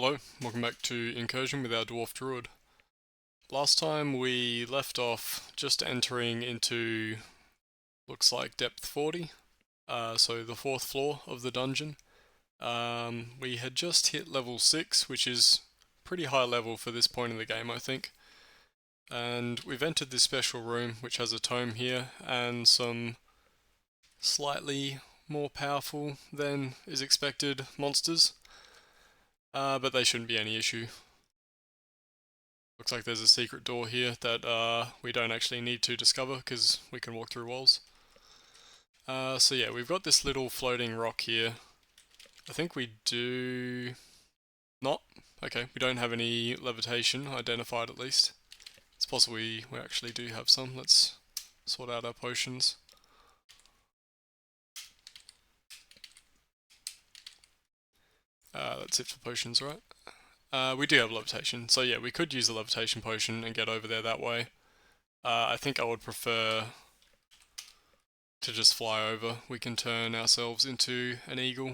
Hello, welcome back to Incursion with our Dwarf Druid. Last time we left off just entering into, looks like depth 40, so the 4th floor of the dungeon. We had just hit level 6, which is pretty high level for this point in the game, I think. And we've entered this special room, which has a tome here, and some slightly more powerful than is expected monsters. But they shouldn't be any issue. Looks like there's a secret door here that we don't actually need to discover because we can walk through walls. So yeah, we've got this little floating rock here. I think we do not. Okay, we don't have any levitation identified at least. It's possible we actually do have some. Let's sort out our potions. That's it for potions, right? We do have levitation, so yeah, we could use a levitation potion and get over there that way. I think I would prefer to just fly over. We can turn ourselves into an eagle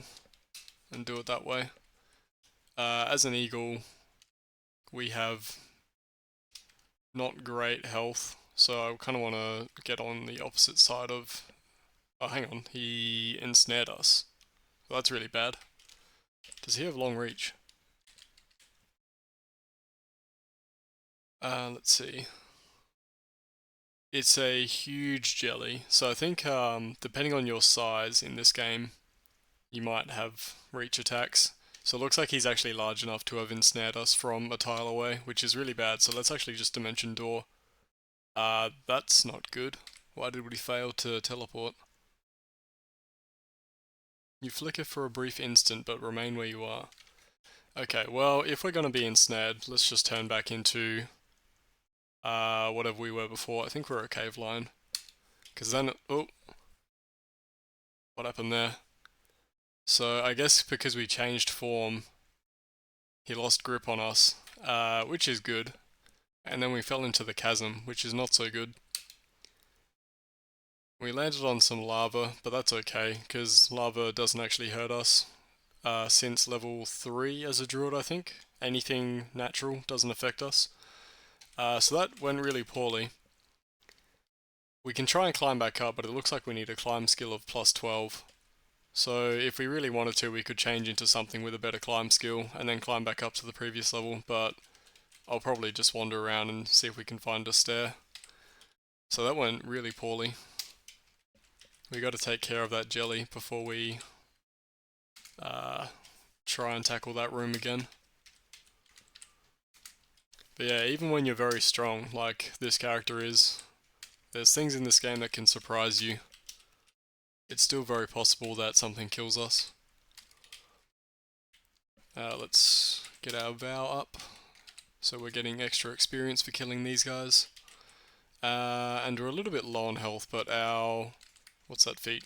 and do it that way. As an eagle, we have not great health, so I kind of want to get on the opposite side of... Oh, hang on, he ensnared us. Well, that's really bad. Does he have long reach? Let's see. It's a huge jelly, so I think depending on your size in this game, you might have reach attacks. So it looks like he's actually large enough to have ensnared us from a tile away, which is really bad, so let's actually just dimension door. That's not good. Why did we fail to teleport? You flicker for a brief instant, but remain where you are. Okay, well, if we're gonna be ensnared, let's just turn back into whatever we were before. I think we're a cave line. Because then... Oh! What happened there? So I guess because we changed form, he lost grip on us, which is good. And then we fell into the chasm, which is not so good. We landed on some lava, but that's okay, because lava doesn't actually hurt us. Since level 3 as a druid, I think. Anything natural doesn't affect us. So that went really poorly. We can try and climb back up, but it looks like we need a climb skill of plus 12. So if we really wanted to, we could change into something with a better climb skill and then climb back up to the previous level, but I'll probably just wander around and see if we can find a stair. So that went really poorly. We got to take care of that jelly before we try and tackle that room again. But yeah, even when you're very strong, like this character is, there's things in this game that can surprise you. It's still very possible that something kills us. Let's get our vow up. So we're getting extra experience for killing these guys. And we're a little bit low on health, but our... What's that feat?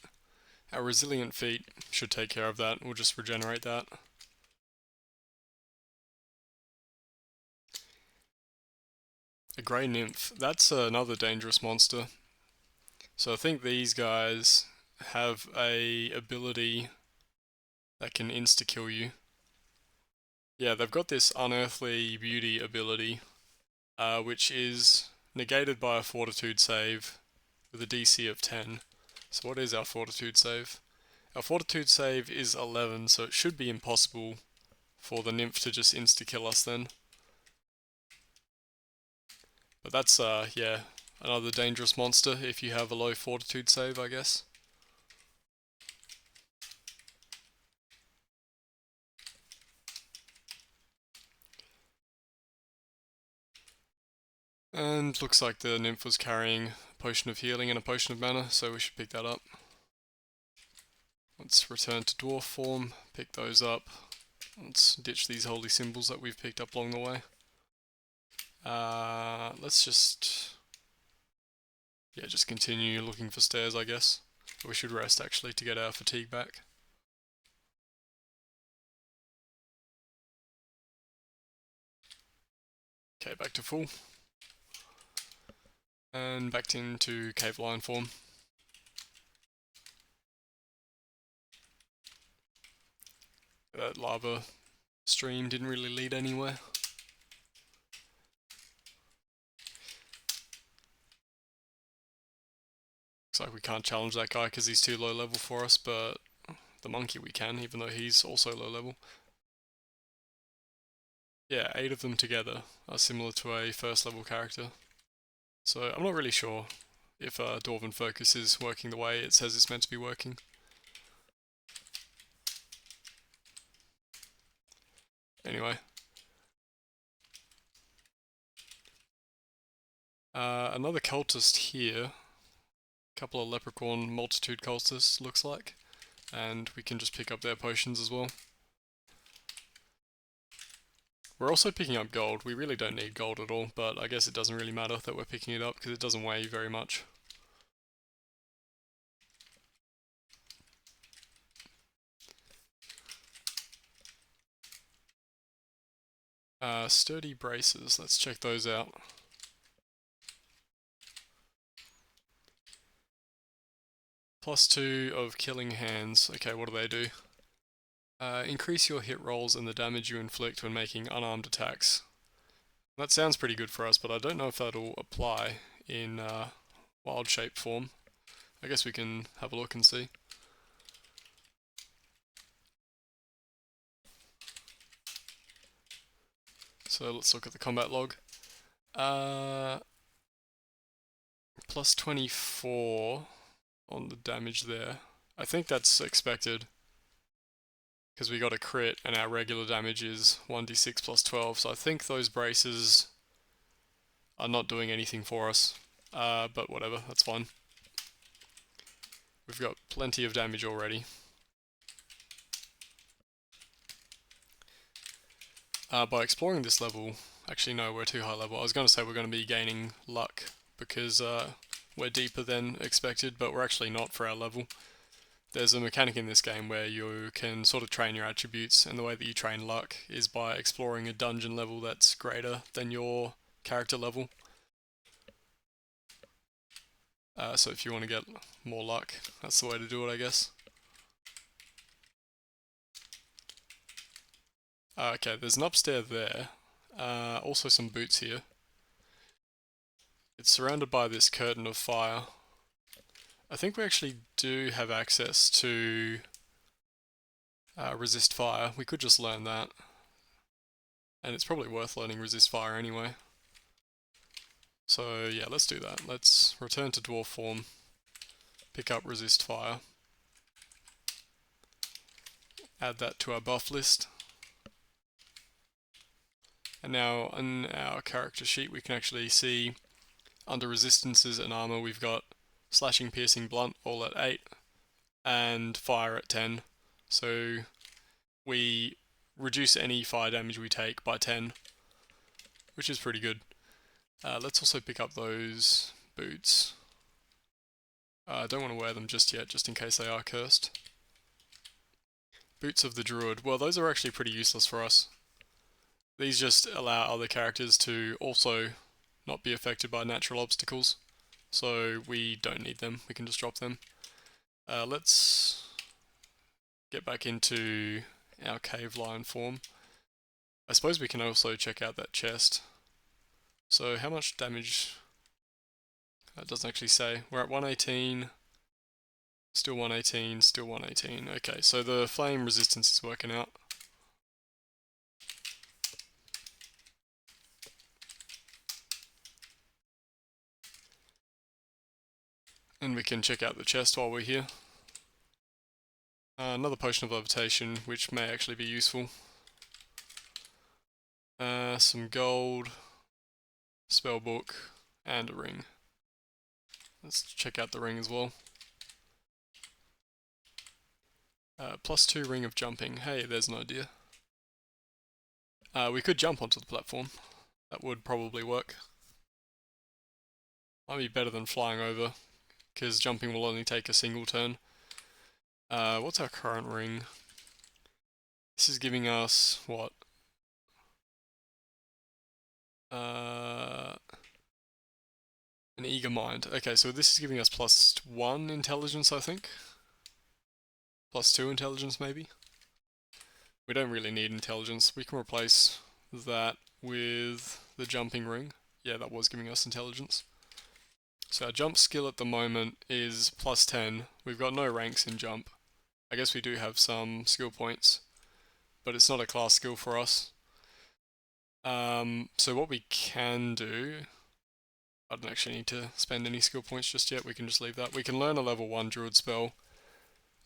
Our resilient feat should take care of that. We'll just regenerate that. A grey nymph. That's another dangerous monster. So I think these guys have a ability that can insta-kill you. Yeah, they've got this unearthly beauty ability, which is negated by a fortitude save with a DC of 10. So what is our fortitude save? Our fortitude save is 11, so it should be impossible for the nymph to just insta-kill us then. But that's, yeah, another dangerous monster if you have a low fortitude save, I guess. And looks like the nymph was carrying a potion of healing and a potion of mana, so we should pick that up. Let's return to dwarf form, pick those up. Let's ditch these holy symbols that we've picked up along the way. Let's just... Yeah, just continue looking for stairs, I guess. We should rest, actually, to get our fatigue back. Okay, back to full. And back into cave lion form. That lava stream didn't really lead anywhere. Looks like we can't challenge that guy because he's too low level for us, but the monkey we can, even though he's also low level. Yeah, 8 of them together are similar to a first level character. So I'm not really sure if Dwarven Focus is working the way it says it's meant to be working. Anyway. Another cultist here. Couple of leprechaun multitude cultists, looks like. And we can just pick up their potions as well. We're also picking up gold. We really don't need gold at all, but I guess it doesn't really matter that we're picking it up because it doesn't weigh very much. Sturdy braces, let's check those out. +2 of killing hands. Okay, what do they do? Increase your hit rolls and the damage you inflict when making unarmed attacks. That sounds pretty good for us, but I don't know if that'll apply in wild shape form. I guess we can have a look and see. So let's look at the combat log. +24 on the damage there. I think that's expected because we got a crit and our regular damage is 1d6 +12, so I think those braces are not doing anything for us, but whatever, that's fine. We've got plenty of damage already. By exploring this level, actually no, we're too high level. I was going to say we're going to be gaining luck because we're deeper than expected, but we're actually not for our level. There's a mechanic in this game where you can sort of train your attributes, and the way that you train luck is by exploring a dungeon level that's greater than your character level. So if you want to get more luck, that's the way to do it, I guess. Okay, there's an upstairs there. Also some boots here. It's surrounded by this curtain of fire. I think we actually do have access to resist fire. We could just learn that. And it's probably worth learning resist fire anyway. So yeah, let's do that. Let's return to dwarf form, pick up resist fire, add that to our buff list. And now in our character sheet we can actually see under resistances and armor we've got slashing, piercing, blunt all at 8 and fire at 10. So we reduce any fire damage we take by 10, which is pretty good. Let's also pick up those boots. I don't want to wear them just yet, just in case they are cursed. Boots of the Druid. Well, those are actually pretty useless for us. These just allow other characters to also not be affected by natural obstacles, so we don't need them, we can just drop them. Let's get back into our cave lion form. I suppose we can also check out that chest. So how much damage? That doesn't actually say. We're at 118, still 118, still 118. Okay, so the flame resistance is working out. And we can check out the chest while we're here. Another potion of levitation, which may actually be useful. Some gold, spellbook, and a ring. Let's check out the ring as well. +2 ring of jumping. Hey, there's an idea. We could jump onto the platform. That would probably work. Might be better than flying over, because jumping will only take a single turn. What's our current ring? This is giving us, what? An eager mind. Okay, so this is giving us +1 intelligence, I think. +2 intelligence, maybe. We don't really need intelligence. We can replace that with the jumping ring. Yeah, that was giving us intelligence. So our jump skill at the moment is plus 10. We've got no ranks in jump. I guess we do have some skill points, but it's not a class skill for us. So what we can do, I don't actually need to spend any skill points just yet, we can just leave that. We can learn a level 1 druid spell,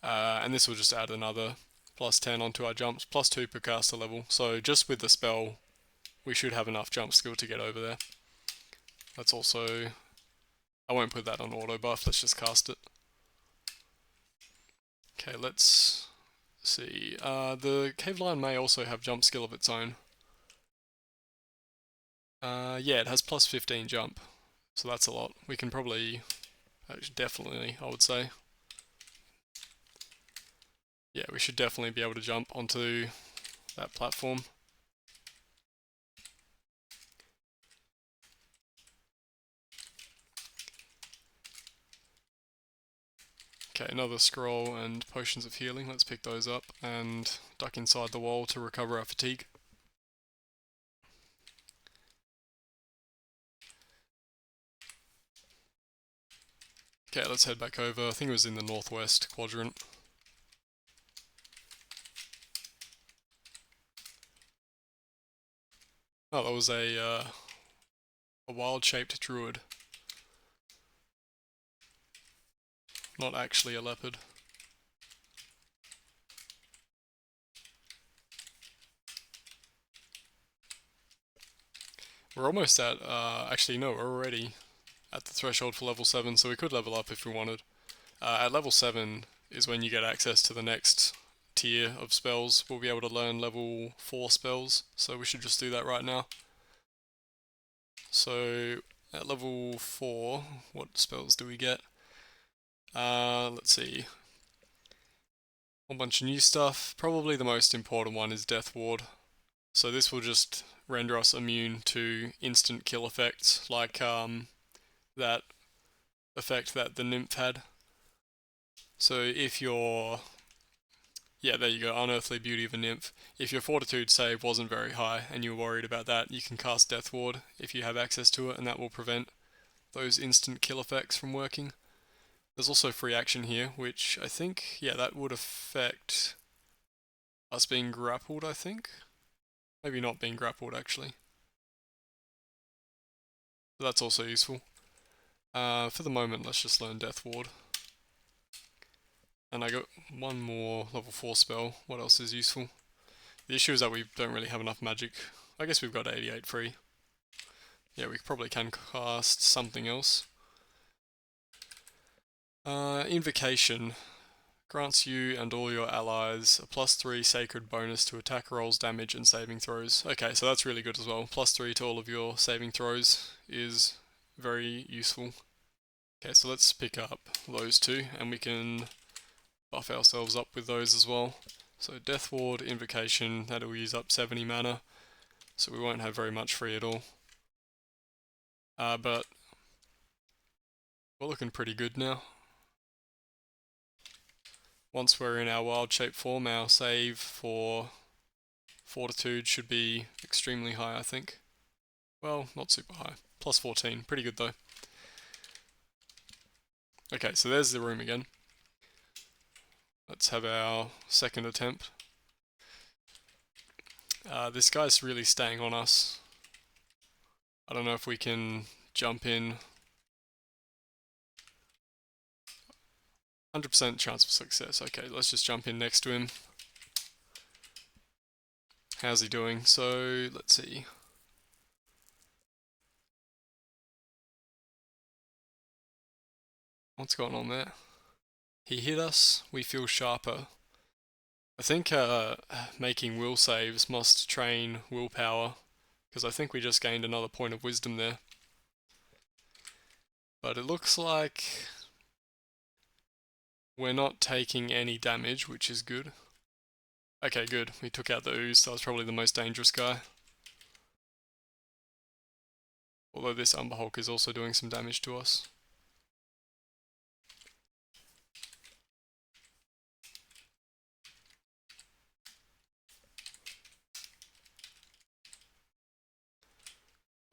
and this will just add another plus 10 onto our jumps, plus 2 per caster level. So just with the spell, we should have enough jump skill to get over there. That's also, I won't put that on auto buff, let's just cast it. Okay, let's see. The cave lion may also have jump skill of its own. Yeah, it has plus 15 jump, so that's a lot. We can probably, definitely, I would say. Yeah, we should definitely be able to jump onto that platform. Okay, another scroll and potions of healing. Let's pick those up and duck inside the wall to recover our fatigue. Okay, let's head back over. I think it was in the northwest quadrant. Oh, that was a wild-shaped druid. Not actually a leopard. We're almost at, actually no, we're already at the threshold for level 7, so we could level up if we wanted. At level 7 is when you get access to the next tier of spells. We'll be able to learn level 4 spells, so we should just do that right now. So at level 4, what spells do we get? Let's see. A whole bunch of new stuff. Probably the most important one is Death Ward. So this will just render us immune to instant kill effects, like that effect that the nymph had. So if you're, yeah, there you go, Unearthly Beauty of a Nymph. If your Fortitude save wasn't very high and you're worried about that, you can cast Death Ward if you have access to it, and that will prevent those instant kill effects from working. There's also free action here, which I think, yeah, that would affect us being grappled, I think. Maybe not being grappled, actually. But that's also useful. For the moment, let's just learn Death Ward. And I got one more level 4 spell. What else is useful? The issue is that we don't really have enough magic. I guess we've got 88 free. Yeah, we probably can cast something else. Invocation grants you and all your allies a +3 sacred bonus to attack rolls, damage, and saving throws. Okay, so that's really good as well. +3 to all of your saving throws is very useful. Okay, so let's pick up those two, and we can buff ourselves up with those as well. So Death Ward, Invocation, that'll use up 70 mana, so we won't have very much free at all. But we're looking pretty good now. Once we're in our wild shape form, our save for Fortitude should be extremely high, I think. Well, not super high. +14, pretty good though. Okay, so there's the room again. Let's have our second attempt. This guy's really staying on us. I don't know if we can jump in. 100% chance of success. Okay, let's just jump in next to him. How's he doing? So, let's see. What's going on there? He hit us, we feel sharper. I think making will saves must train willpower, because I think we just gained another point of wisdom there. But it looks like we're not taking any damage, which is good. Okay, good. We took out the ooze. That was probably the most dangerous guy. Although this Umber Hulk is also doing some damage to us.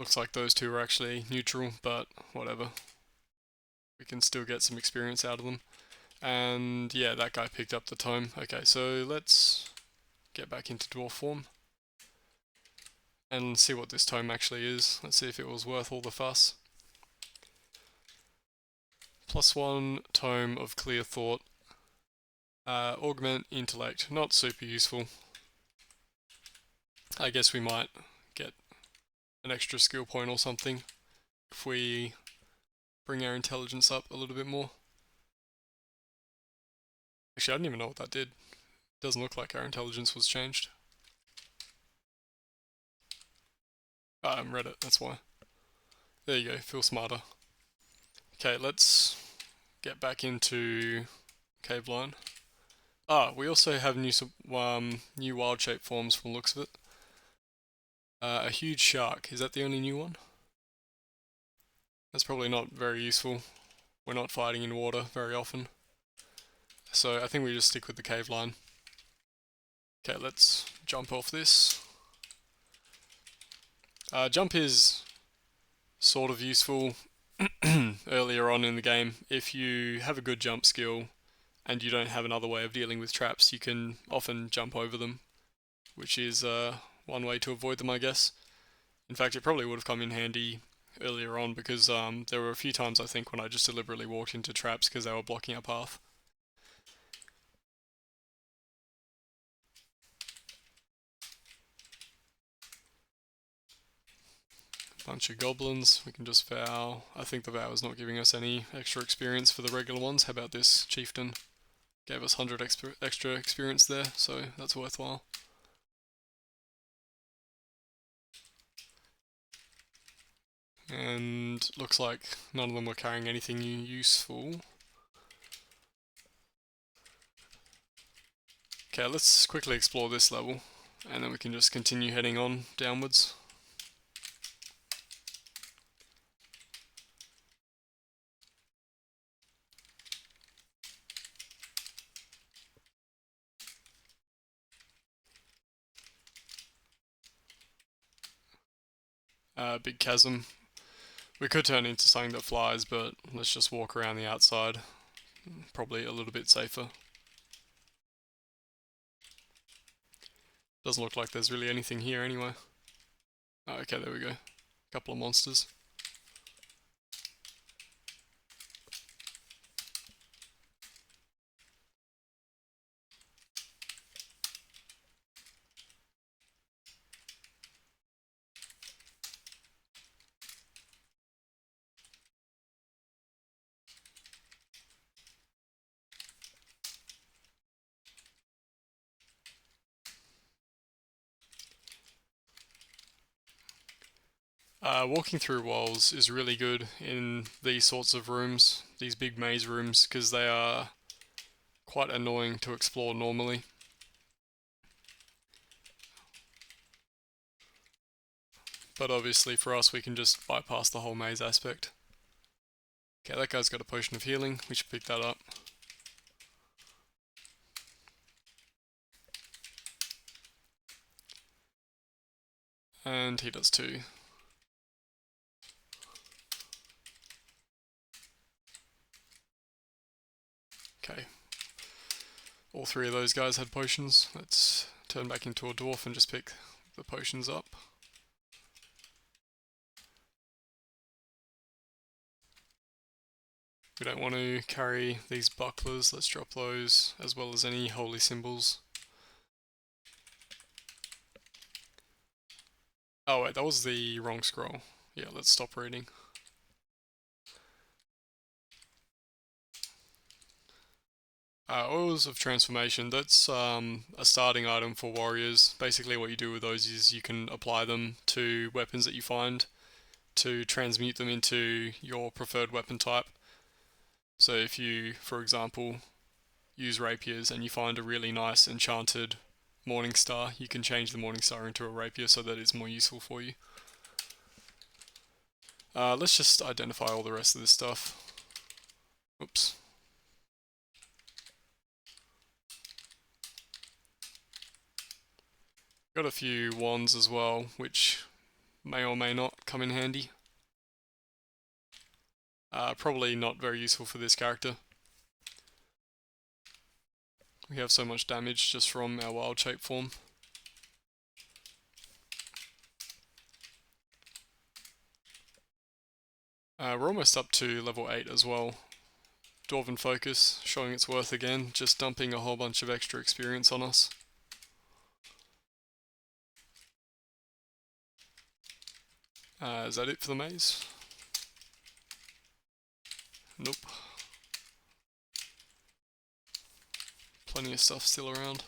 Looks like those two are actually neutral, but whatever. We can still get some experience out of them. And yeah, that guy picked up the tome. Okay, so let's get back into dwarf form and see what this tome actually is. Let's see if it was worth all the fuss. +1 tome of clear thought. Augment intellect, not super useful. I guess we might get an extra skill point or something if we bring our intelligence up a little bit more. Actually, I didn't even know what that did. Doesn't look like our intelligence was changed. I'm Reddit, that's why. There you go, feel smarter. Okay, let's get back into Cave Line. We also have new wild shape forms from the looks of it. A huge shark, is that the only new one? That's probably not very useful. We're not fighting in water very often. So I think we just stick with the cave line. Okay, let's jump off this. Jump is sort of useful earlier on in the game. If you have a good jump skill and you don't have another way of dealing with traps, you can often jump over them, which is one way to avoid them, I guess. In fact, it probably would have come in handy earlier on because there were a few times I think when I just deliberately walked into traps because they were blocking our path. Bunch of goblins, we can just vow. I think the vow is not giving us any extra experience for the regular ones. How about this chieftain? Gave us 100 extra experience there, so that's worthwhile. And looks like none of them were carrying anything useful. Okay, let's quickly explore this level, and then we can just continue heading on downwards. Big chasm. We could turn into something that flies, but let's just walk around the outside. Probably a little bit safer. Doesn't look like there's really anything here anyway. Oh, okay, there we go. Couple of monsters. Walking through walls is really good in these sorts of rooms, these big maze rooms, because they are quite annoying to explore normally. But obviously for us we can just bypass the whole maze aspect. Okay, that guy's got a potion of healing, we should pick that up. And he does too. Okay. All three of those guys had potions. Let's turn back into a dwarf and just pick the potions up. We don't want to carry these bucklers, let's drop those, as well as any holy symbols. Oh wait, that was the wrong scroll. Yeah, let's stop reading. Oils of Transformation, that's a starting item for warriors. Basically what you do with those is you can apply them to weapons that you find to transmute them into your preferred weapon type. So if you, for example, use rapiers and you find a really nice enchanted morning star, you can change the morning star into a rapier so that it's more useful for you. Let's just identify all the rest of this stuff. Oops. Got a few wands as well, which may or may not come in handy. Probably not very useful for this character. We have so much damage just from our wild shape form. We're almost up to level 8 as well. Dwarven Focus, showing its worth again, just dumping a whole bunch of extra experience on us. Is that it for the maze? Nope. Plenty of stuff still around.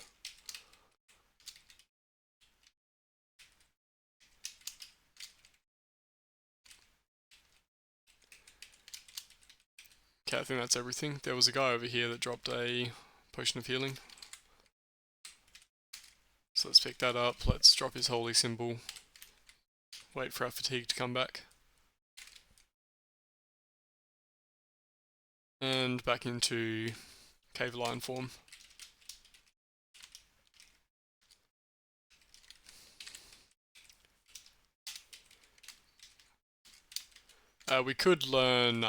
Okay, I think that's everything. There was a guy over here that dropped a potion of healing. So let's pick that up, let's drop his holy symbol, wait for our fatigue to come back. And back into cave lion form. We could learn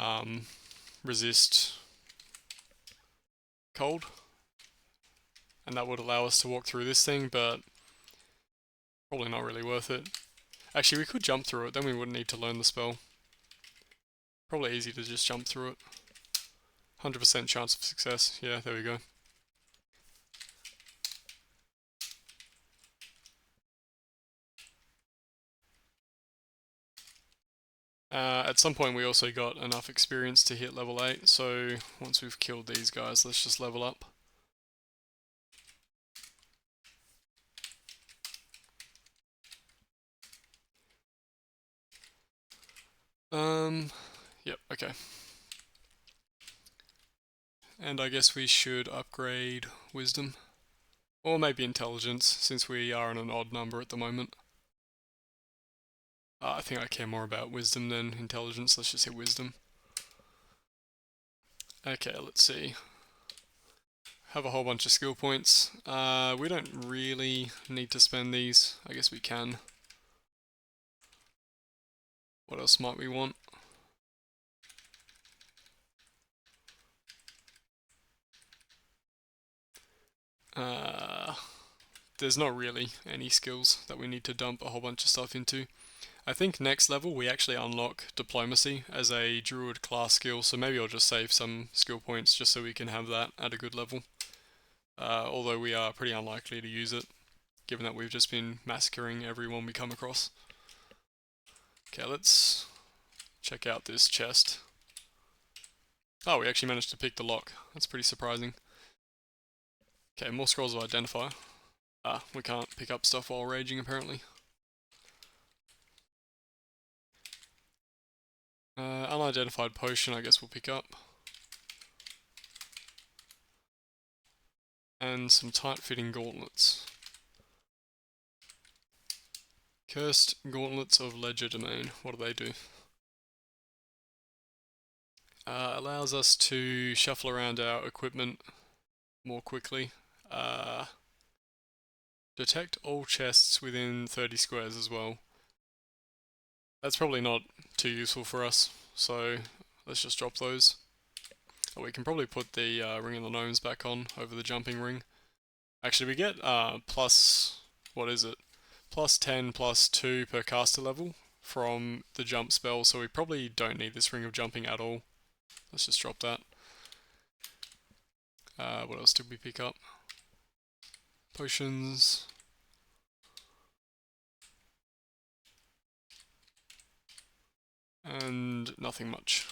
resist cold, and that would allow us to walk through this thing, but probably not really worth it. Actually, we could jump through it, then we wouldn't need to learn the spell. Probably easy to just jump through it. 100% chance of success. Yeah, there we go. At some point we also got enough experience to hit level 8, so once we've killed these guys, let's just level up. Yep, okay. And I guess we should upgrade Wisdom. Or maybe Intelligence, since we are on an odd number at the moment. I think I care more about Wisdom than Intelligence, let's just hit Wisdom. Okay, let's see. Have a whole bunch of skill points. We don't really need to spend these. I guess we can. What else might we want? There's not really any skills that we need to dump a whole bunch of stuff into. I think next level we actually unlock Diplomacy as a Druid class skill, so maybe I'll just save some skill points just so we can have that at a good level. Although we are pretty unlikely to use it, given that we've just been massacring everyone we come across. Okay, let's check out this chest. Oh, we actually managed to pick the lock. That's pretty surprising. Okay, more scrolls of Identify. We can't pick up stuff while raging apparently. Unidentified potion I guess we'll pick up. And some tight-fitting gauntlets. Cursed Gauntlets of Legerdemain. What do they do? Allows us to shuffle around our equipment more quickly. Detect all chests within 30 squares as well. That's probably not too useful for us, so let's just drop those. Oh, we can probably put the Ring of the Gnomes back on over the jumping ring. Actually, we get plus, what is it? Plus 10, plus 2 per caster level from the jump spell, so we probably don't need this Ring of Jumping at all. Let's just drop that. What else did we pick up? Potions. And nothing much.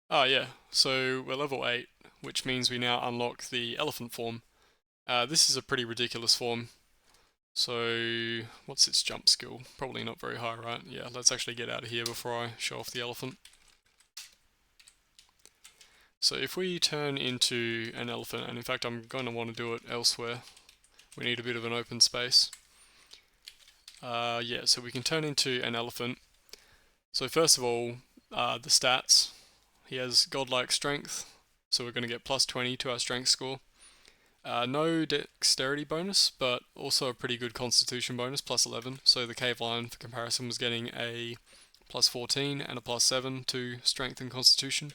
Ah yeah, so we're level 8, which means we now unlock the elephant form. This is a pretty ridiculous form. So, what's its jump skill? Probably not very high, right? Yeah, let's actually get out of here before I show off the elephant. So if we turn into an elephant, and in fact I'm going to want to do it elsewhere, we need a bit of an open space. Yeah, so we can turn into an elephant. So first of all, the stats. He has godlike strength, so we're going to get plus 20 to our strength score. No dexterity bonus, but also a pretty good constitution bonus, plus 11. So the cave lion, for comparison, was getting a plus 14 and a plus 7 to strength and constitution.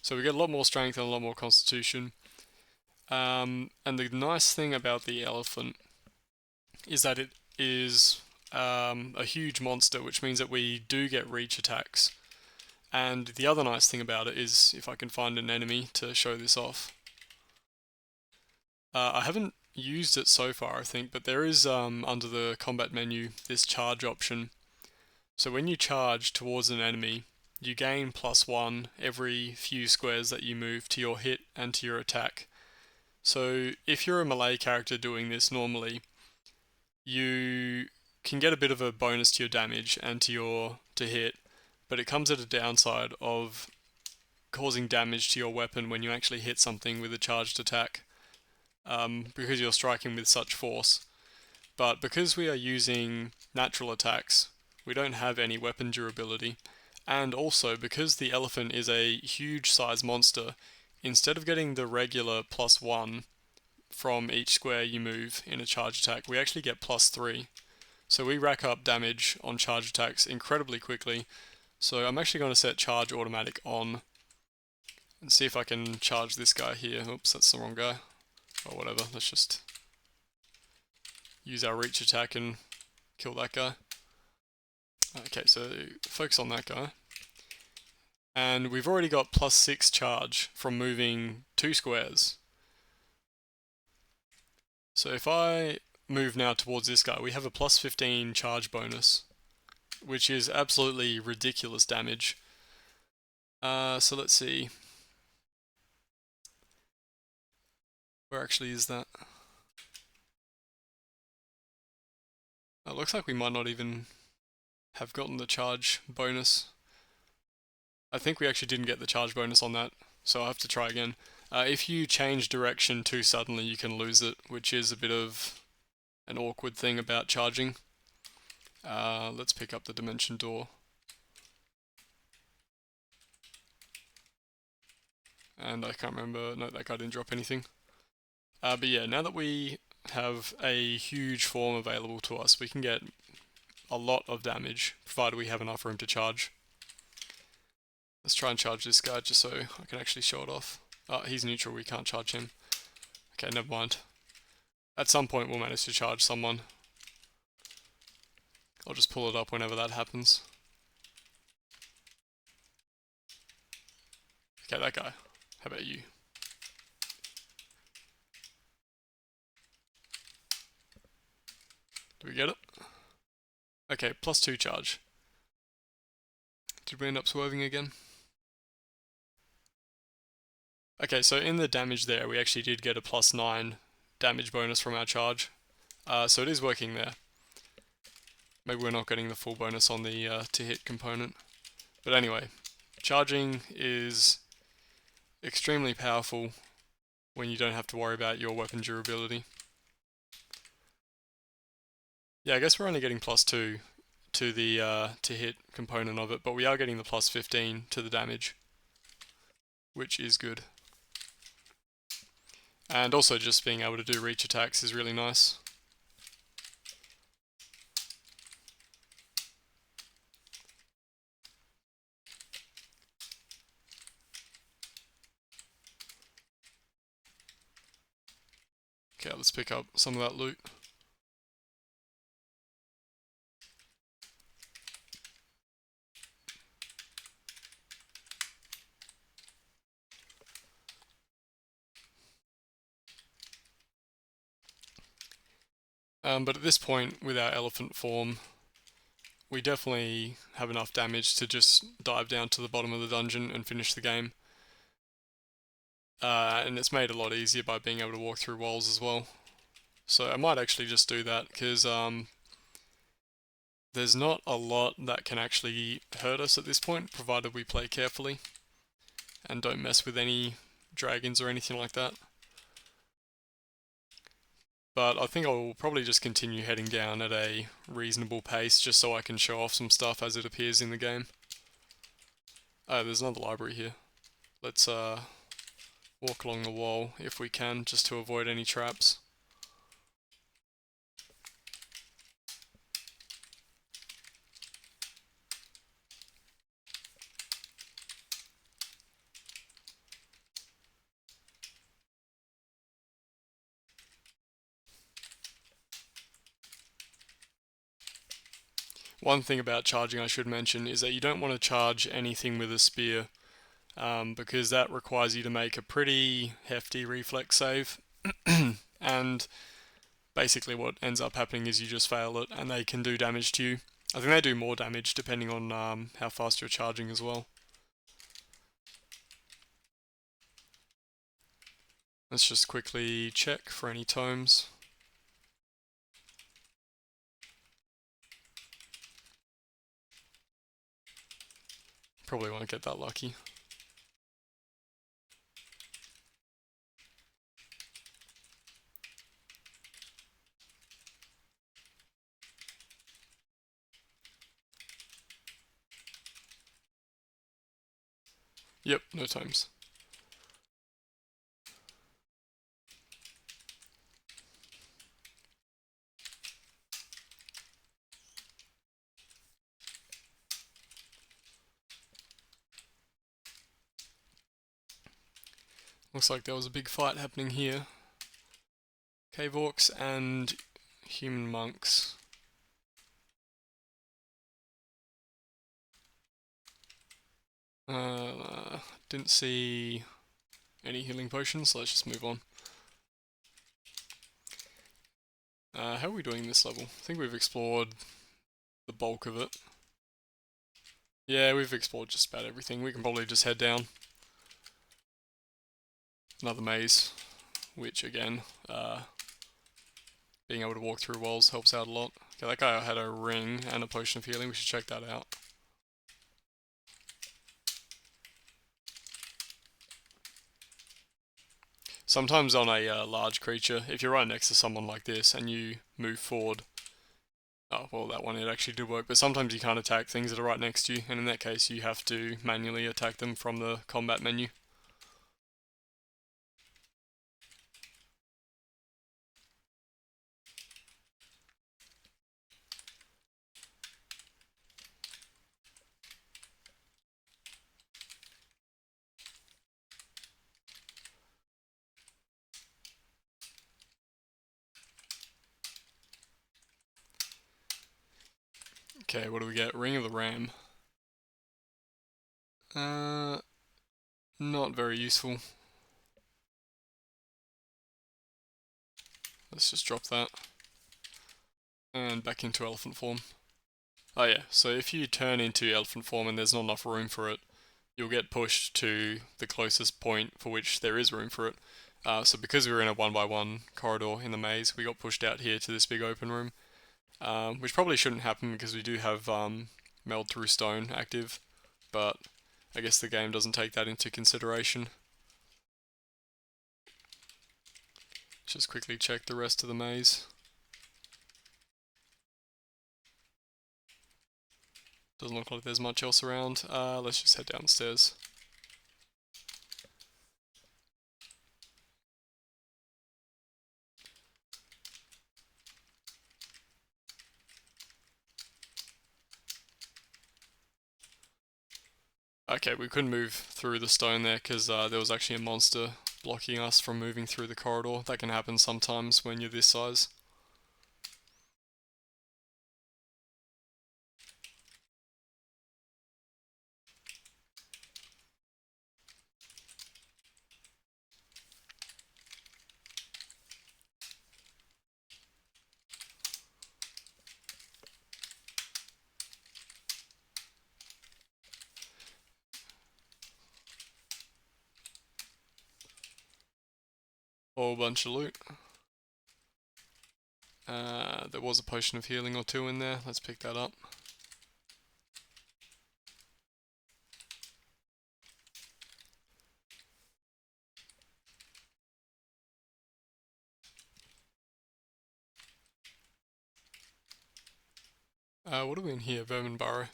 So we get a lot more strength and a lot more constitution. And the nice thing about the elephant is that it is a huge monster, which means that we do get reach attacks. And the other nice thing about it is, if I can find an enemy to show this off. I haven't used it so far, I think, but there is, under the combat menu, this charge option. So when you charge towards an enemy, you gain +1 every few squares that you move to your hit and to your attack. So if you're a melee character doing this normally, you can get a bit of a bonus to your damage and to hit, but it comes at a downside of causing damage to your weapon when you actually hit something with a charged attack, because you're striking with such force. But because we are using natural attacks, we don't have any weapon durability, and also because the elephant is a huge size monster, instead of getting the regular +1 from each square you move in a charge attack, we actually get +3. So we rack up damage on charge attacks incredibly quickly. So I'm actually going to set charge automatic on and see if I can charge this guy here. Oops, that's the wrong guy. Or whatever, let's just use our reach attack and kill that guy. Okay, so focus on that guy. And we've already got +6 charge from moving 2 squares. So if I move now towards this guy, we have a +15 charge bonus, which is absolutely ridiculous damage. So let's see. Where actually is that? It looks like we might not even have gotten the charge bonus. I think we actually didn't get the charge bonus on that, so I'll have to try again. If you change direction too suddenly, you can lose it, which is a bit of an awkward thing about charging. Let's pick up the dimension door. And I can't remember, no, that guy didn't drop anything. But yeah, now that we have a huge form available to us, we can get a lot of damage, provided we have enough room to charge. Let's try and charge this guy just so I can actually show it off. Oh, he's neutral, we can't charge him. Okay, never mind. At some point we'll manage to charge someone. I'll just pull it up whenever that happens. Okay, that guy. How about you? Do we get it? Okay, +2 charge. Did we end up swerving again? Okay, so in the damage there, we actually did get a +9 damage bonus from our charge. So it is working there. Maybe we're not getting the full bonus on the to hit component. But anyway, charging is extremely powerful when you don't have to worry about your weapon durability. Yeah, I guess we're only getting +2 to the to hit component of it, but we are getting the +15 to the damage, which is good. And also just being able to do reach attacks is really nice. Okay, let's pick up some of that loot. But at this point, with our elephant form, we definitely have enough damage to just dive down to the bottom of the dungeon and finish the game. And it's made a lot easier by being able to walk through walls as well. So I might actually just do that, because there's not a lot that can actually hurt us at this point, provided we play carefully and don't mess with any dragons or anything like that. But I think I'll probably just continue heading down at a reasonable pace just so I can show off some stuff as it appears in the game. Oh, there's another library here. Let's walk along the wall if we can, just to avoid any traps. One thing about charging I should mention is that you don't want to charge anything with a spear, because that requires you to make a pretty hefty reflex save. And basically what ends up happening is you just fail it and they can do damage to you. I think they do more damage depending on how fast you're charging as well. Let's just quickly check for any tomes. Probably won't get that lucky. Yep, no tomes. Looks like there was a big fight happening here. Cave orcs and human monks. Didn't see any healing potions, so let's just move on. How are we doing this level? I think we've explored the bulk of it. Yeah, we've explored just about everything. We can probably just head down. Another maze, which again, being able to walk through walls helps out a lot. Okay, that guy had a ring and a potion of healing. We should check that out. Sometimes on a large creature, if you're right next to someone like this and you move forward, oh, well, that one, it actually did work, but sometimes you can't attack things that are right next to you, and in that case you have to manually attack them from the combat menu. Okay, what do we get? Ring of the Ram. Not very useful. Let's just drop that. And back into elephant form. Oh yeah, so if you turn into elephant form and there's not enough room for it, you'll get pushed to the closest point for which there is room for it. So because we were in a 1x1 corridor in the maze, we got pushed out here to this big open room, which probably shouldn't happen because we do have meld through stone active, but I guess the game doesn't take that into consideration. Just quickly check the rest of the maze. Doesn't look like there's much else around. Let's just head downstairs. Okay, we couldn't move through the stone there because there was actually a monster blocking us from moving through the corridor. That can happen sometimes when you're this size. Whole bunch of loot. There was a potion of healing or two in there. Let's pick that up. What are we in here? Vermin burrow.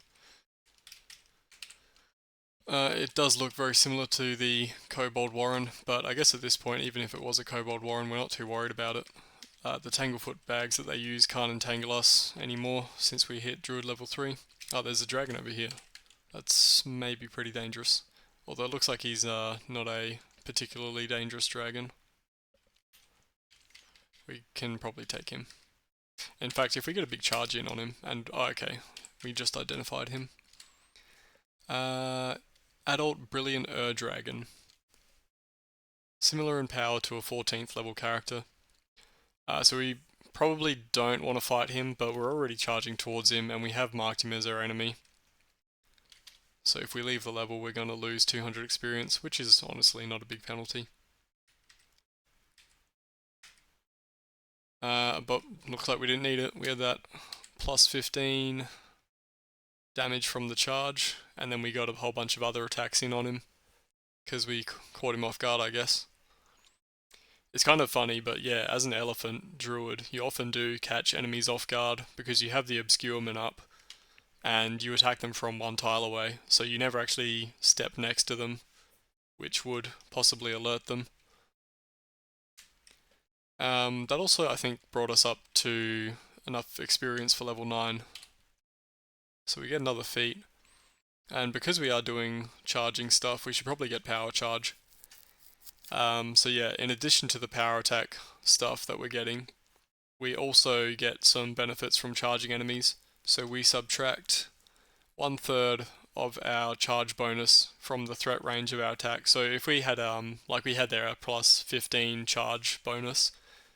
It does look very similar to the Kobold Warren, but I guess at this point, even if it was a Kobold Warren, we're not too worried about it. The Tanglefoot bags that they use can't entangle us anymore since we hit Druid level 3. Oh, there's a dragon over here. That's maybe pretty dangerous. Although it looks like he's not a particularly dangerous dragon. We can probably take him. In fact, if we get a big charge in on him, and oh, okay, we just identified him. Adult Brilliant Dragon. Similar in power to a 14th level character. So we probably don't want to fight him, but we're already charging towards him and we have marked him as our enemy. So if we leave the level, we're going to lose 200 experience, which is honestly not a big penalty. But looks like we didn't need it. We had that plus 15 damage from the charge, and then we got a whole bunch of other attacks in on him, because we caught him off guard, I guess. It's kind of funny, but yeah, as an elephant druid, you often do catch enemies off guard, because you have the obscurement up, and you attack them from one tile away, so you never actually step next to them, which would possibly alert them. That also, I think, brought us up to enough experience for level 9. So we get another feat. And because we are doing charging stuff, we should probably get power charge. So yeah, in addition to the power attack stuff that we're getting, we also get some benefits from charging enemies. So we subtract 1/3 of our charge bonus from the threat range of our attack. So if we had, like we had there, a plus 15 charge bonus,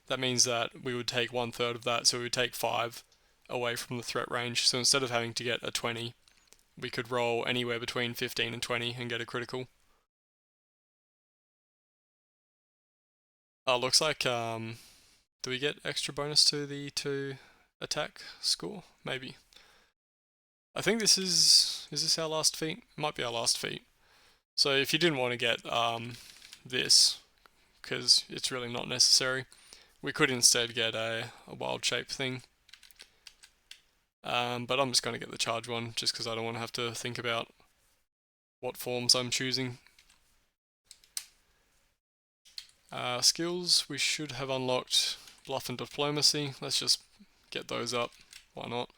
that means that we would take 1/3 of that, so we would take 5 away from the threat range. So instead of having to get a 20, we could roll anywhere between 15 and 20 and get a critical. Looks like, do we get extra bonus to the 2 attack score? Maybe. I think this is this our last feat? It might be our last feat. So if you didn't want to get this, because it's really not necessary, we could instead get a wild shape thing. But I'm just going to get the charge one, just because I don't want to have to think about what forms I'm choosing. Skills, we should have unlocked Bluff and Diplomacy. Let's just get those up, why not?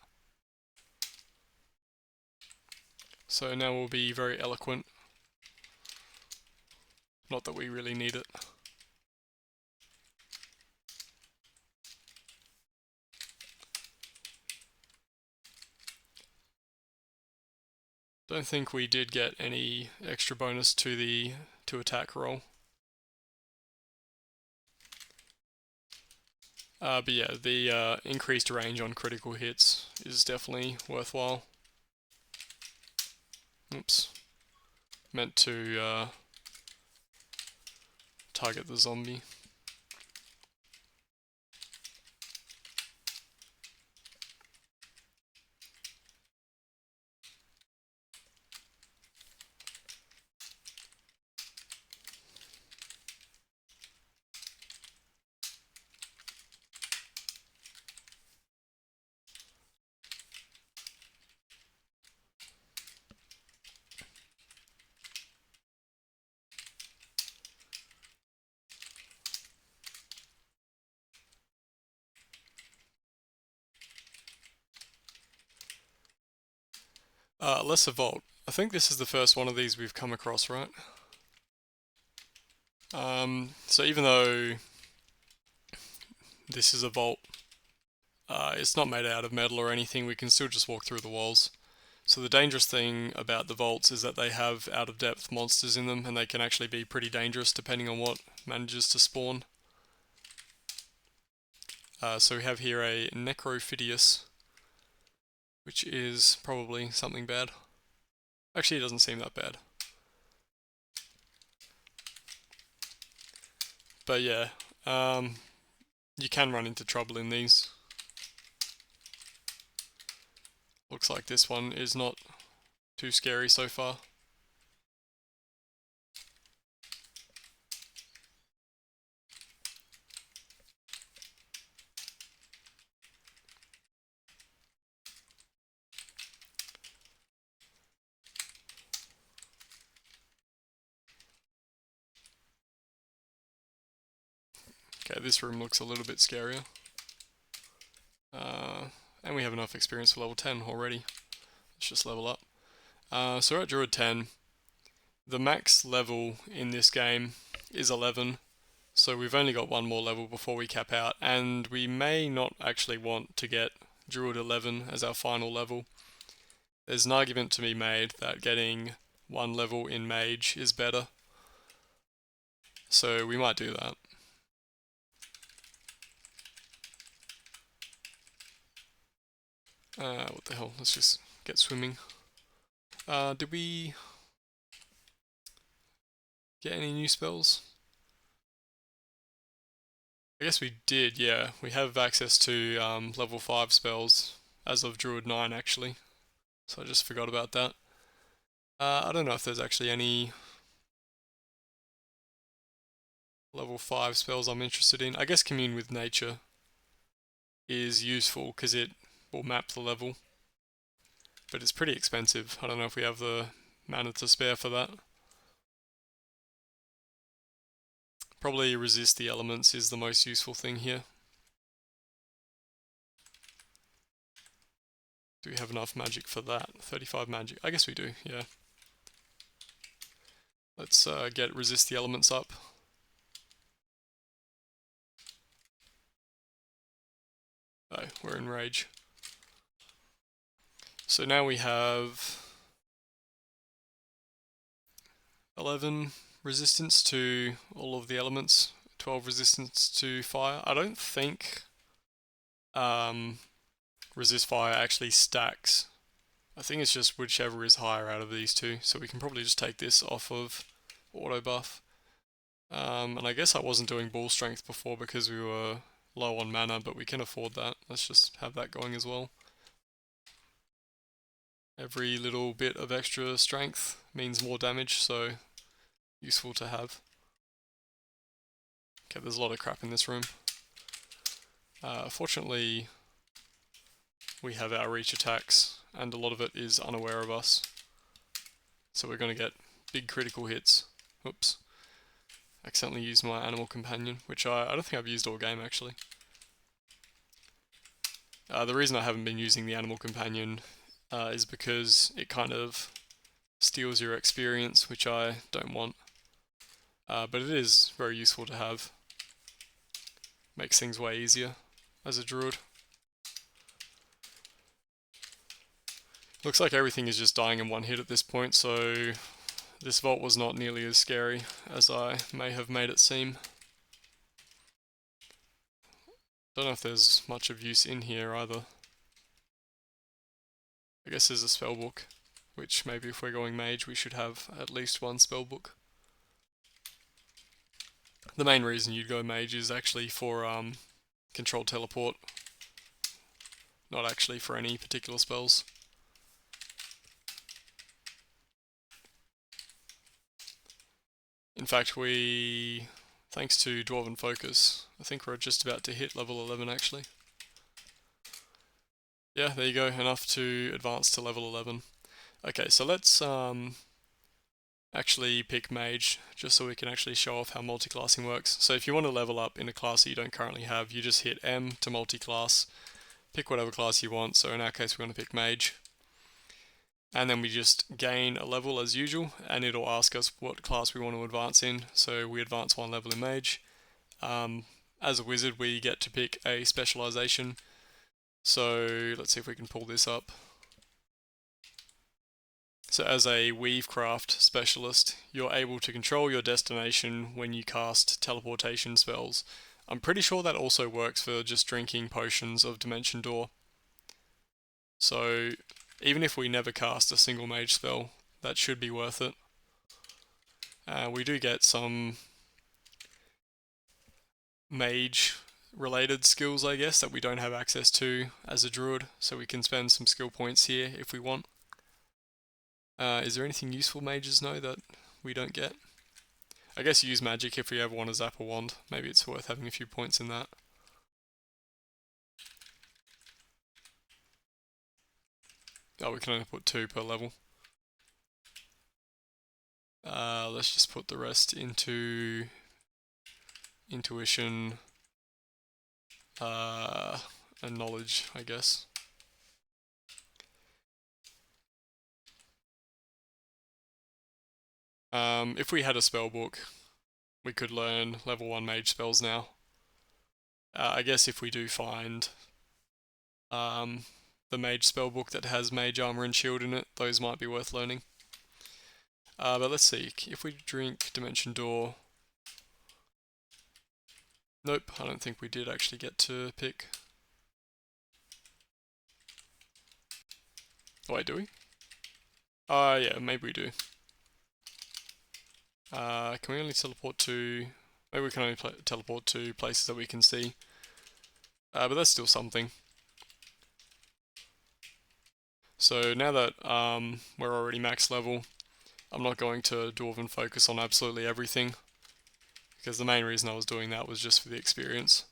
So now we'll be very eloquent. Not that we really need it. Don't think we did get any extra bonus to the attack roll. But yeah, the increased range on critical hits is definitely worthwhile. Oops. Meant to target the zombie. Lesser Vault. I think this is the first one of these we've come across, right? So even though this is a vault, it's not made out of metal or anything, we can still just walk through the walls. So the dangerous thing about the vaults is that they have out-of-depth monsters in them, and they can actually be pretty dangerous depending on what manages to spawn. So we have here a Necrophidius, which is probably something bad. Actually, it doesn't seem that bad. But yeah, you can run into trouble in these. Looks like this one is not too scary so far. Okay, this room looks a little bit scarier. And we have enough experience for level 10 already. Let's just level up. So we're at Druid 10. The max level in this game is 11. So we've only got one more level before we cap out. And we may not actually want to get Druid 11 as our final level. There's an argument to be made that getting one level in Mage is better. So we might do that. What the hell, let's just get swimming. Did we get any new spells? I guess we did, yeah. We have access to level 5 spells as of Druid 9 actually. So I just forgot about that. I don't know if there's actually any level 5 spells I'm interested in. I guess Commune with Nature is useful because it will map the level. But it's pretty expensive. I don't know if we have the mana to spare for that. Probably Resist the Elements is the most useful thing here. Do we have enough magic for that? 35 magic. I guess we do, yeah. Let's get Resist the Elements up. Oh, we're in Rage. So now we have 11 resistance to all of the elements, 12 resistance to fire. I don't think resist fire actually stacks. I think it's just whichever is higher out of these two, so we can probably just take this off of auto buff. And I guess I wasn't doing ball strength before because we were low on mana, but we can afford that. Let's just have that going as well. Every little bit of extra strength means more damage, so useful to have. Okay, there's a lot of crap in this room. Fortunately, we have our reach attacks, and a lot of it is unaware of us. So we're going to get big critical hits. Oops. Accidentally used my animal companion, which I don't think I've used all game actually. The reason I haven't been using the animal companion is because it kind of steals your experience, which I don't want. But it is very useful to have. Makes things way easier as a druid. Looks like everything is just dying in one hit at this point, so this vault was not nearly as scary as I may have made it seem. Don't know if there's much of use in here either. I guess there's a spellbook, which maybe if we're going mage we should have at least one spellbook. The main reason you'd go mage is actually for control teleport, not actually for any particular spells. In fact, thanks to Dwarven Focus, I think we're just about to hit level 11 actually. Yeah, there you go, enough to advance to level 11. Okay, so let's actually pick Mage, just so we can actually show off how multiclassing works. So if you want to level up in a class that you don't currently have, you just hit M to multiclass, pick whatever class you want, so in our case we're going to pick Mage. And then we just gain a level as usual, and it'll ask us what class we want to advance in, so we advance one level in Mage. As a wizard we get to pick a specialization, so let's see if we can pull this up. So as a weavecraft specialist, you're able to control your destination when you cast teleportation spells. I'm pretty sure that also works for just drinking potions of Dimension Door. So even if we never cast a single mage spell, that should be worth it. We do get some mage related skills, I guess, that we don't have access to as a druid, so we can spend some skill points here if we want. Is there anything useful mages know that we don't get? I guess use magic if we ever want to zap a wand. Maybe it's worth having a few points in that. Oh, we can only put 2 per level. Let's just put the rest into Intuition and knowledge, I guess. If we had a spell book, we could learn level 1 mage spells now. I guess if we do find the mage spell book that has mage armor and shield in it, those might be worth learning. But let's see, if we drink Dimension Door... Nope, I don't think we did actually get to pick. Oh wait, do we? Yeah, maybe we do. Can we only teleport to... Maybe we can only teleport to places that we can see. But that's still something. So now that we're already max level, I'm not going to dwarven focus on absolutely everything, because the main reason I was doing that was just for the experience.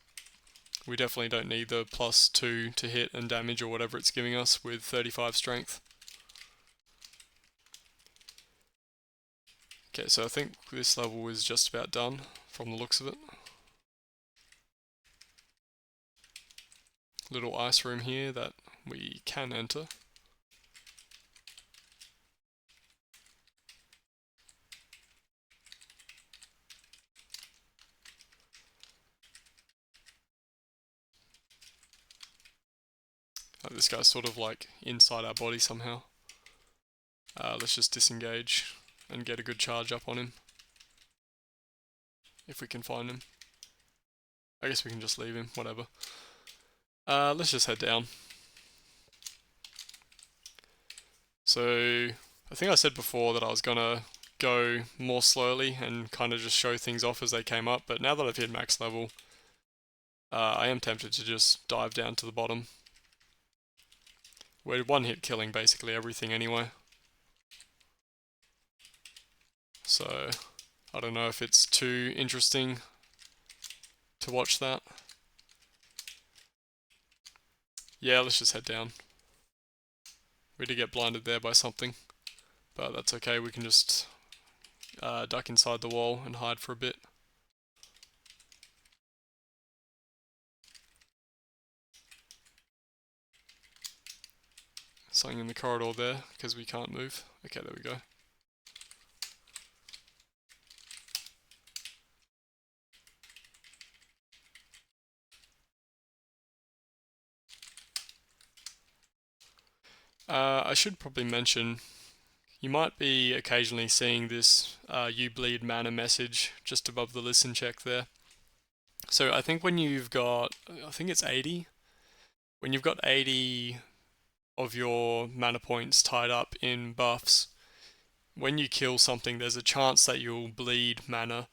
We definitely don't need the +2 to hit and damage or whatever it's giving us with 35 strength. Okay, so I think this level is just about done from the looks of it. Little ice room here that we can enter. This guy's sort of like inside our body somehow. Let's just disengage and get a good charge up on him. If we can find him. I guess we can just leave him, whatever. Let's just head down. So, I think I said before that I was gonna go more slowly and kind of just show things off as they came up, but now that I've hit max level, I am tempted to just dive down to the bottom. We're one hit killing basically everything anyway. So, I don't know if it's too interesting to watch that. Yeah, let's just head down. We did get blinded there by something, but that's okay, we can just duck inside the wall and hide for a bit. Something in the corridor there, because we can't move. Okay, there we go. I should probably mention, you might be occasionally seeing this you bleed mana message just above the listen check there. So I think when you've got, I think it's 80, when you've got 80 of your mana points tied up in buffs, when you kill something there's a chance that you'll bleed mana,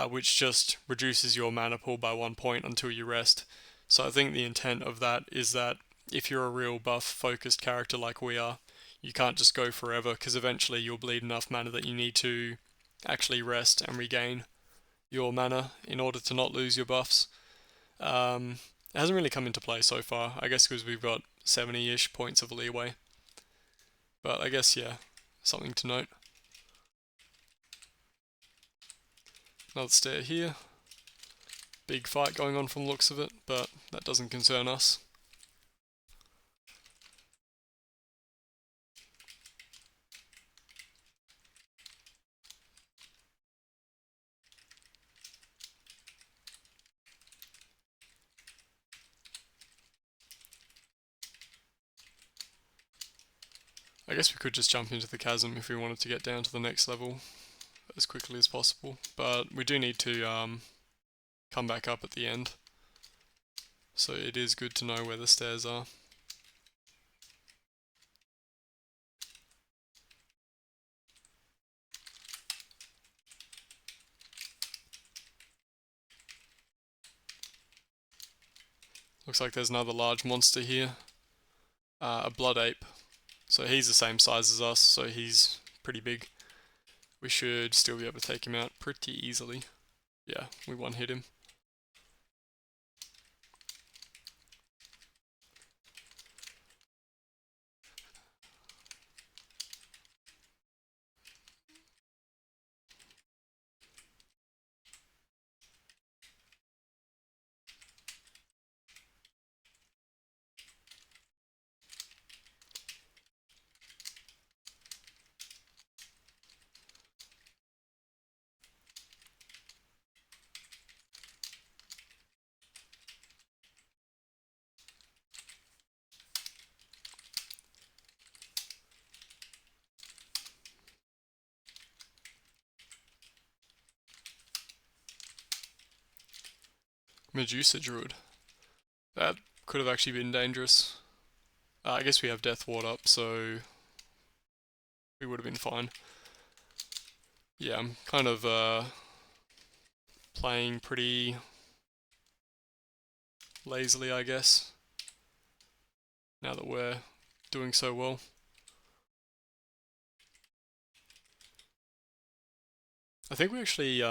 which just reduces your mana pool by 1 point until you rest. So I think the intent of that is that if you're a real buff focused character like we are, you can't just go forever, because eventually you'll bleed enough mana that you need to actually rest and regain your mana in order to not lose your buffs. It hasn't really come into play so far, I guess because we've got 70-ish points of leeway. But I guess, yeah, something to note. Another stair here. Big fight going on from the looks of it, but that doesn't concern us. I guess we could just jump into the chasm if we wanted to get down to the next level as quickly as possible, but we do need to come back up at the end, so it is good to know where the stairs are. Looks like there's another large monster here, a blood ape. So he's the same size as us, so he's pretty big. We should still be able to take him out pretty easily. Yeah, we one hit him. Medusa Druid. That could have actually been dangerous. I guess we have Death Ward up, so we would have been fine. Yeah, I'm kind of playing pretty lazily, I guess, now that we're doing so well. I think we actually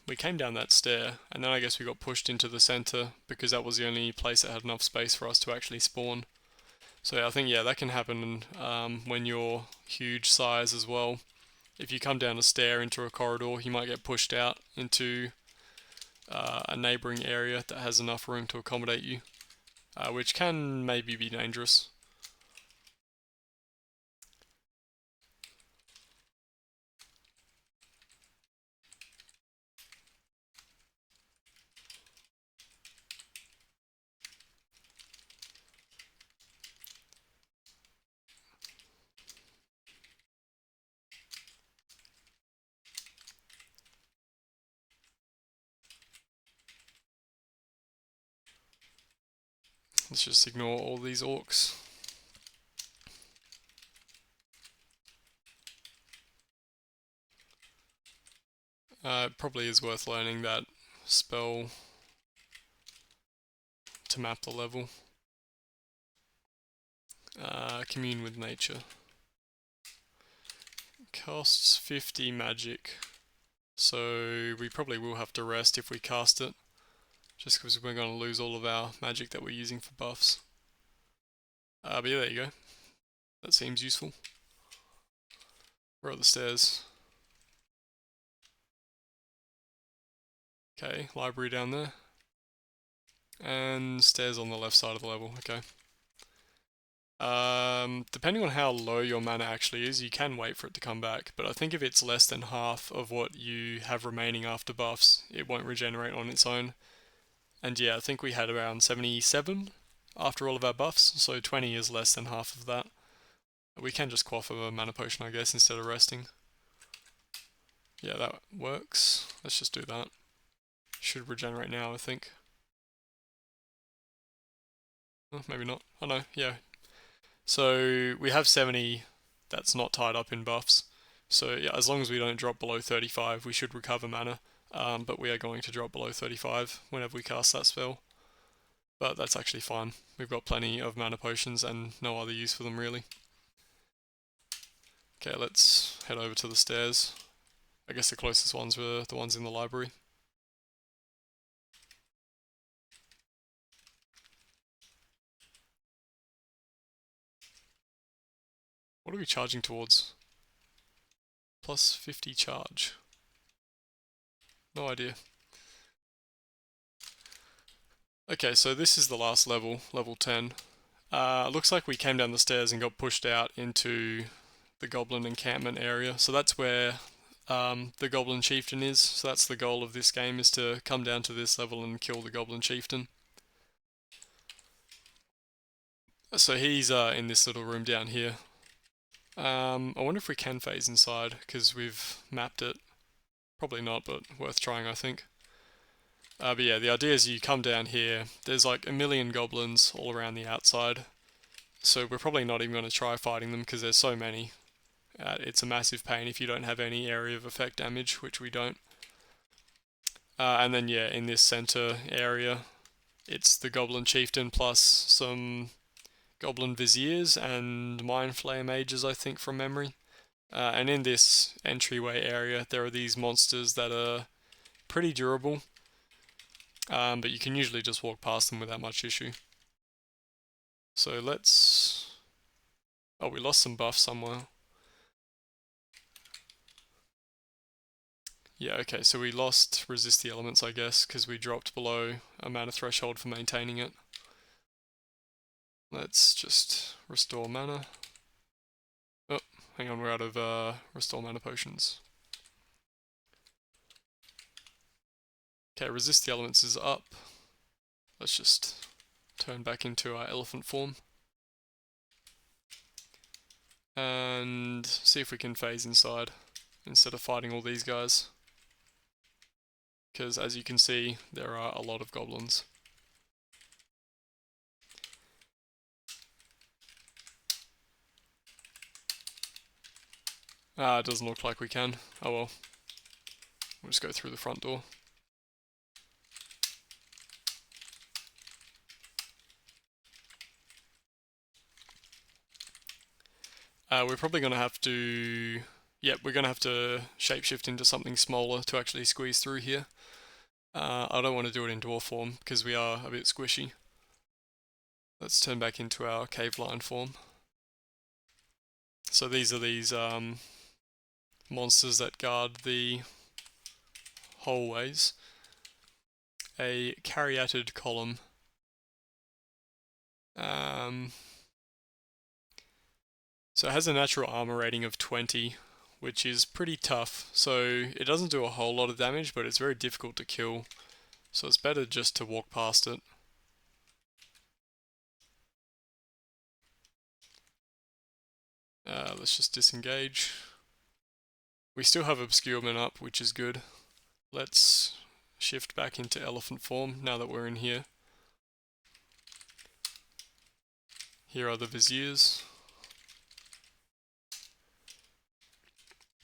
we came down that stair, and then I guess we got pushed into the center because that was the only place that had enough space for us to actually spawn. So yeah, I think that can happen when you're huge size as well. If you come down a stair into a corridor, you might get pushed out into a neighboring area that has enough room to accommodate you, which can maybe be dangerous. Let's just ignore all these orcs. It probably is worth learning that spell to map the level. Commune with nature. Costs 50 magic, so we probably will have to rest if we cast it, just because we're going to lose all of our magic that we're using for buffs. But yeah, there you go. That seems useful. Where are the stairs? Okay, library down there. And stairs on the left side of the level, okay. Depending on how low your mana actually is, you can wait for it to come back, but I think if it's less than half of what you have remaining after buffs, it won't regenerate on its own. And yeah, I think we had around 77 after all of our buffs, so 20 is less than half of that. We can just quaff a mana potion, I guess, instead of resting. Yeah, that works. Let's just do that. Should regenerate now, I think. Oh, maybe not. Oh no, yeah. So we have 70 that's not tied up in buffs. So yeah, as long as we don't drop below 35, we should recover mana. But we are going to drop below 35 whenever we cast that spell. But that's actually fine. We've got plenty of mana potions and no other use for them really. Okay, let's head over to the stairs. I guess the closest ones were the ones in the library. What are we charging towards? Plus 50 charge. No idea. Okay, so this is the last level, level 10. Looks like we came down the stairs and got pushed out into the goblin encampment area. So that's where the goblin chieftain is. So that's the goal of this game, is to come down to this level and kill the goblin chieftain. So he's in this little room down here. I wonder if we can phase inside, because we've mapped it. Probably not, but worth trying, I think. But yeah, the idea is you come down here, there's like a million goblins all around the outside, so we're probably not even going to try fighting them because there's so many. It's a massive pain if you don't have any area of effect damage, which we don't. And then yeah, in this center area, it's the goblin chieftain plus some goblin viziers and mind flayer mages, I think, from memory. And in this entryway area, there are these monsters that are pretty durable. But you can usually just walk past them without much issue. So let's... Oh, we lost some buffs somewhere. Yeah, okay, so we lost resist the elements, I guess, because we dropped below a mana threshold for maintaining it. Let's just restore mana. Oh, hang on, we're out of restore mana potions. Okay, resist the elements is up. Let's just turn back into our elephant form. And see if we can phase inside instead of fighting all these guys. because as you can see, there are a lot of goblins. It doesn't look like we can. Oh well. We'll just go through the front door. We're probably going to have to... Yep, we're going to have to shapeshift into something smaller to actually squeeze through here. I don't want to do it in dwarf form because we are a bit squishy. Let's turn back into our cave lion form. So these are these monsters that guard the hallways. A caryatid column. So it has a natural armor rating of 20, which is pretty tough. So it doesn't do a whole lot of damage, but it's very difficult to kill. So it's better just to walk past it. Let's just disengage. We still have obscurement up, which is good. Let's shift back into elephant form now that we're in here. Here are the viziers.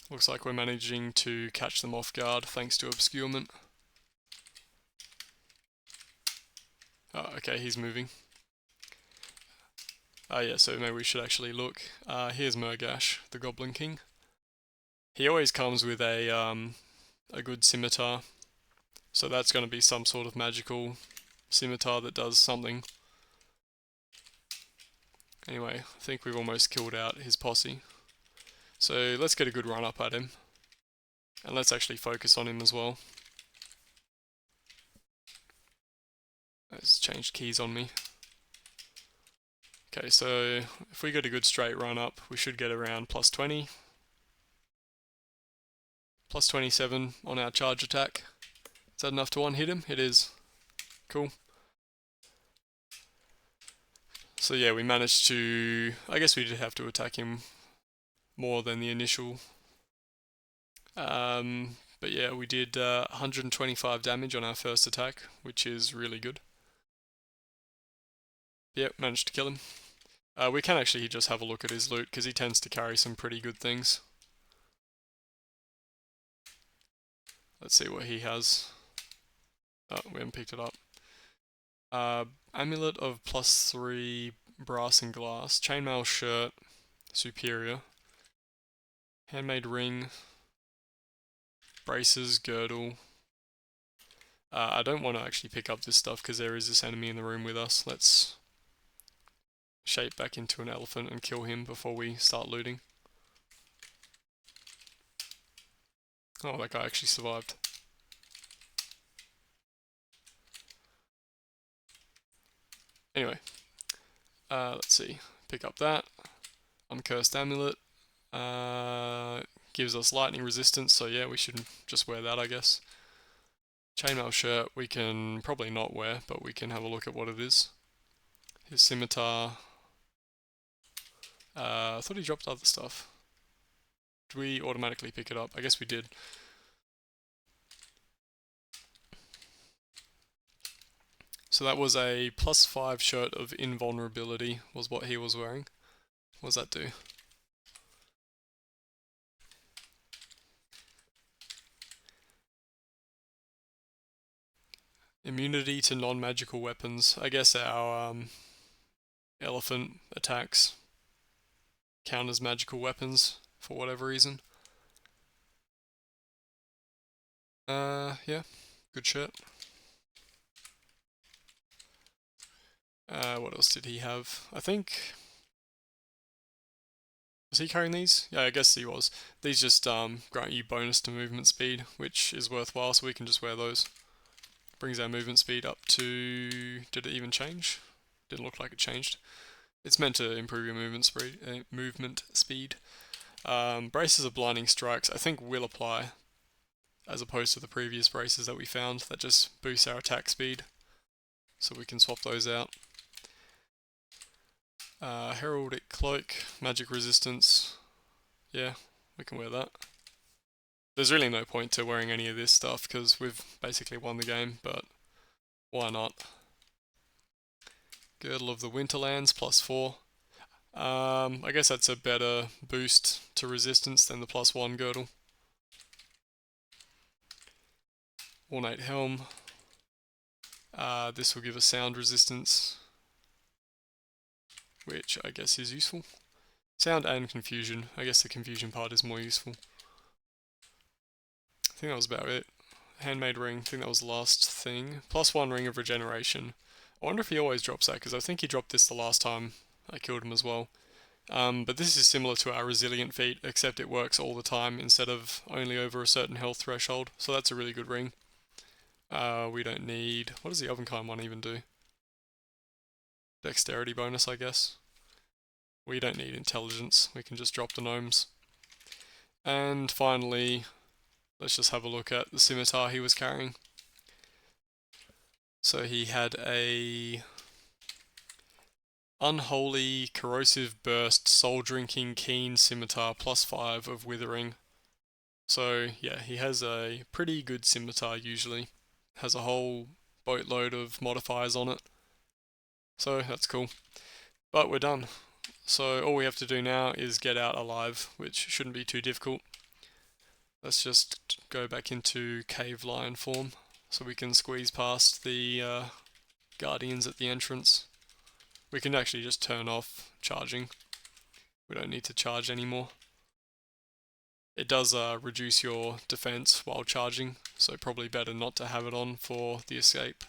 Looks like we're managing to catch them off guard thanks to obscurement. Oh, okay, he's moving. Yeah, so maybe we should actually look. Here's Murgash, the Goblin King. He always comes with a good scimitar, so that's going to be some sort of magical scimitar that does something. Anyway, I think we've almost killed out his posse. So let's get a good run up at him. And let's actually focus on him as well. It's changed keys on me. Okay, so if we get a good straight run up, we should get around plus 20. Plus 27 on our charge attack. Is that enough to one-hit him? It is. Cool. So yeah, we managed to... I guess we did have to attack him more than the initial. But yeah, we did 125 damage on our first attack, which is really good. Yep, managed to kill him. We can actually just have a look at his loot, because he tends to carry some pretty good things. Let's see what he has. Oh, we haven't picked it up. Amulet of +3 brass and glass. Chainmail shirt. Superior. Handmade ring. Braces, girdle. I don't want to actually pick up this stuff because there is this enemy in the room with us. Let's shape back into an elephant and kill him before we start looting. Oh, that guy actually survived. Anyway, let's see. Pick up that. Uncursed amulet. Gives us lightning resistance, so yeah, we should just wear that, I guess. Chainmail shirt we can probably not wear, but we can have a look at what it is. His scimitar. I thought he dropped other stuff. Did we automatically pick it up? I guess we did. So that was a +5 shirt of invulnerability, was what he was wearing. What does that do? Immunity to non-magical weapons. I guess our elephant attacks count as magical weapons for whatever reason. Yeah, good shirt. What else did he have? I think... Was he carrying these? Yeah, I guess he was. These just grant you bonus to movement speed, which is worthwhile, so we can just wear those. Brings our movement speed up to... Did it even change? Didn't look like it changed. It's meant to improve your movement speed. Braces of blinding strikes, I think will apply, as opposed to the previous braces that we found that just boost our attack speed. So we can swap those out. Heraldic cloak, magic resistance. Yeah, we can wear that. There's really no point to wearing any of this stuff because we've basically won the game, but why not? Girdle of the Winterlands, +4. I guess that's a better boost to resistance than the +1 girdle. Ornate Helm. This will give us sound resistance, which I guess is useful. Sound and confusion. I guess the confusion part is more useful. I think that was about it. Handmade ring, I think that was the last thing. +1 ring of regeneration. I wonder if he always drops that, because I think he dropped this the last time I killed him as well. But this is similar to our resilient feat, except it works all the time instead of only over a certain health threshold, so that's a really good ring. We don't need... what does the Ovenkind one even do? Dexterity bonus, I guess. We don't need intelligence, we can just drop the gnomes. And finally, let's just have a look at the scimitar he was carrying. So he had a Unholy, Corrosive Burst, Soul Drinking, Keen Scimitar, +5 of Withering. So yeah, he has a pretty good scimitar usually. Has a whole boatload of modifiers on it. So that's cool. But we're done. So all we have to do now is get out alive, which shouldn't be too difficult. Let's just go back into cave lion form so we can squeeze past the guardians at the entrance. We can actually just turn off charging. We don't need to charge anymore. It does reduce your defense while charging, so probably better not to have it on for the escape.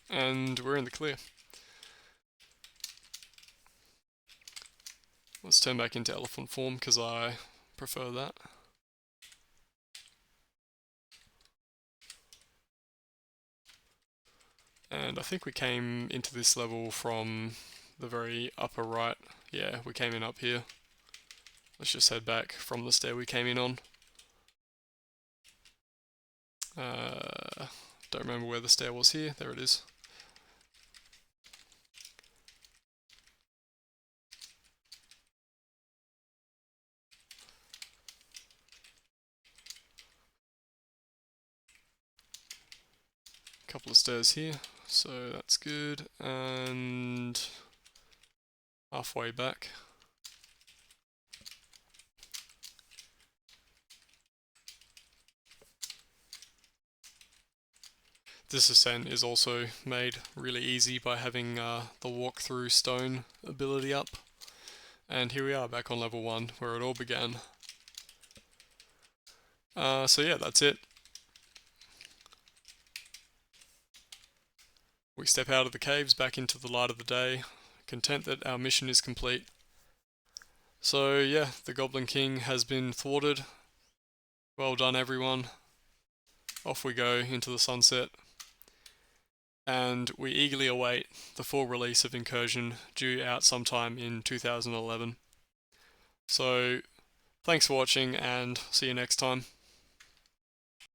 And we're in the clear. Let's turn back into elephant form because I prefer that. And I think we came into this level from the very upper right. Yeah, we came in up here. Let's just head back from the stair we came in on. Don't remember where the stair was here. There it is. Couple of stairs here, so that's good. And halfway back. This ascent is also made really easy by having the walk-through stone ability up. And here we are back on level 1, where it all began. So yeah, that's it. We step out of the caves back into the light of the day, content that our mission is complete. So yeah, the Goblin King has been thwarted. Well done everyone. Off we go into the sunset. And we eagerly await the full release of Incursion, due out sometime in 2011. So, thanks for watching and see you next time.